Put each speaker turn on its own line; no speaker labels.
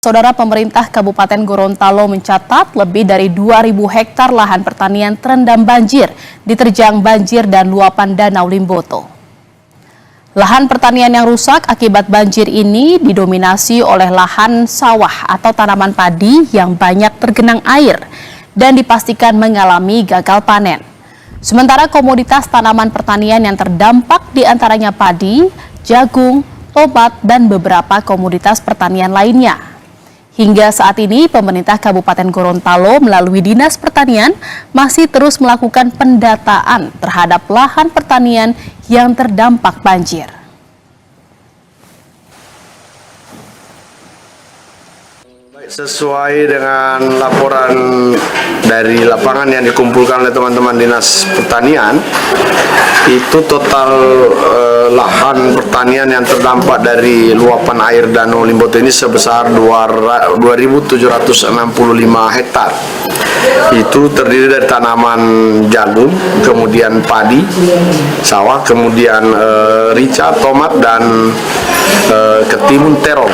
Saudara, pemerintah Kabupaten Gorontalo mencatat lebih dari 2.000 hektar lahan pertanian terendam banjir, diterjang banjir dan luapan Danau Limboto. Lahan pertanian yang rusak akibat banjir ini didominasi oleh lahan sawah atau tanaman padi yang banyak tergenang air dan dipastikan mengalami gagal panen. Sementara komoditas tanaman pertanian yang terdampak diantaranya padi, jagung, tomat, dan beberapa komoditas pertanian lainnya. Hingga saat ini, pemerintah Kabupaten Gorontalo melalui Dinas Pertanian masih terus melakukan pendataan terhadap lahan pertanian yang terdampak banjir.
Sesuai dengan laporan dari lapangan yang dikumpulkan oleh teman-teman Dinas Pertanian, itu total lahan pertanian yang terdampak dari luapan air Danau Limboto ini sebesar 2.765 hektar. Itu terdiri dari tanaman jagung, kemudian padi, sawah, kemudian rica, tomat, dan ketimun terong.